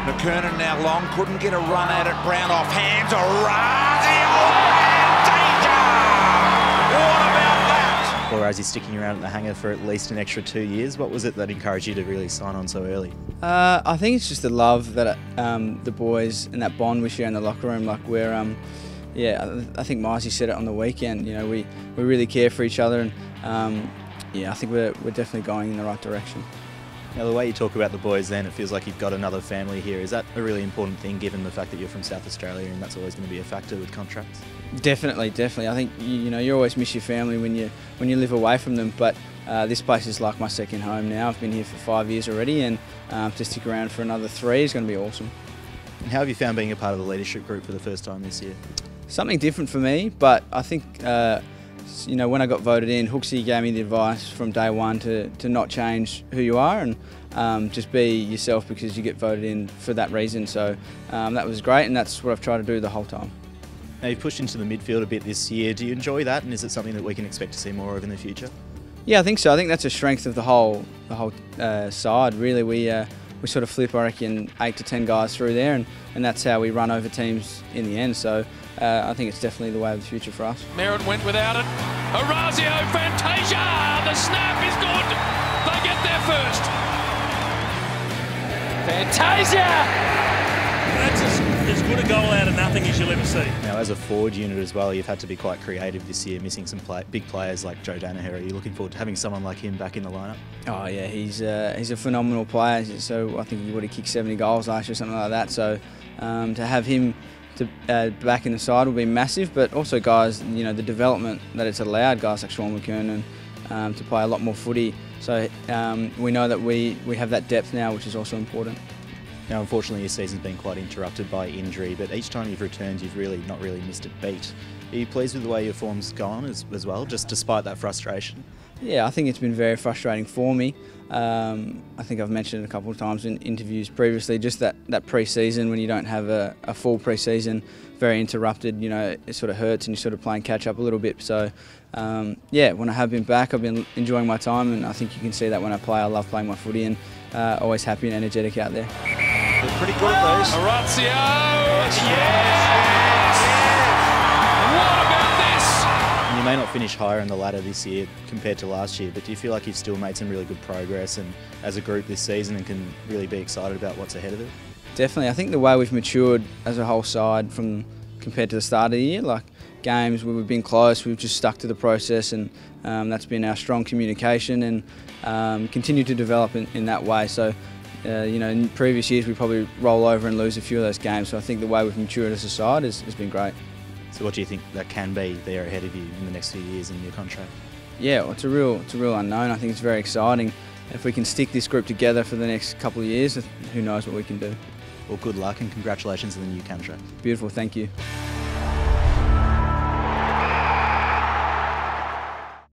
McKernan now long, couldn't get a run at it. Brown off hands. Orazio Fantasia! What about that? Orazio sticking around at the hangar for at least an extra 2 years. What was it that encouraged you to really sign on so early? I think it's just the love that the boys and that bond we share in the locker room. Like yeah, I think Marcy said it on the weekend. You know, we really care for each other, and yeah, I think we're definitely going in the right direction. Now, the way you talk about the boys then, it feels like you've got another family here. Is that a really important thing, given the fact that you're from South Australia and that's always going to be a factor with contracts? Definitely. I think you always miss your family when you live away from them. But this place is like my second home now. I've been here for 5 years already, and to stick around for another 3 is going to be awesome. And how have you found being a part of the leadership group for the first time this year? Something different for me, but I think when I got voted in, Hooksy gave me the advice from day one to not change who you are and just be yourself, because you get voted in for that reason. So that was great, and that's what I've tried to do the whole time. Now, you've pushed into the midfield a bit this year. Do you enjoy that, and is it something that we can expect to see more of in the future? Yeah, I think so. I think that's a strength of the whole side. Really, we sort of flip, I reckon, 8 to 10 guys through there, and that's how we run over teams in the end. So I think it's definitely the way of the future for us. Merritt went without it. Orazio Fantasia! The snap is good. They get there first. Fantasia! That's as good a goal out of nothing as you'll ever see. Now, as a forward unit as well, you've had to be quite creative this year, missing some big players like Joe Danaher. Are you looking forward to having someone like him back in the lineup? Oh yeah, he's a phenomenal player. So I think he would have kicked 70 goals last year, something like that. So to have him back in the side will be massive. But also, guys, the development that it's allowed guys like Sean McKernan to play a lot more footy. So we know that we have that depth now, which is also important. Now, unfortunately, your season's been quite interrupted by injury, but each time you've returned, you've not really missed a beat. Are you pleased with the way your form's gone as well, just despite that frustration? Yeah, I think it's been very frustrating for me. I think I've mentioned it a couple of times in interviews previously, just that pre-season, when you don't have a full pre-season, very interrupted, it sort of hurts, and you're sort of playing catch up a little bit. So yeah, when I have been back, I've been enjoying my time, and I think you can see that when I play. I love playing my footy, and always happy and energetic out there. They're pretty good at those. Orazio! Yes! What about this? You may not finish higher in the ladder this year compared to last year, but do you feel like you've still made some really good progress and as a group this season, and can really be excited about what's ahead of it? Definitely. I think the way we've matured as a whole side compared to the start of the year, like games where we've been close, we've just stuck to the process, and that's been our strong communication, and continue to develop in that way. So in previous years we probably roll over and lose a few of those games. So I think the way we've matured as a side has been great. So what do you think that can be there ahead of you in the next few years in your contract? Yeah, well, it's a real unknown. I think it's very exciting. If we can stick this group together for the next couple of years, who knows what we can do. Well, good luck and congratulations on the new contract. Beautiful, thank you.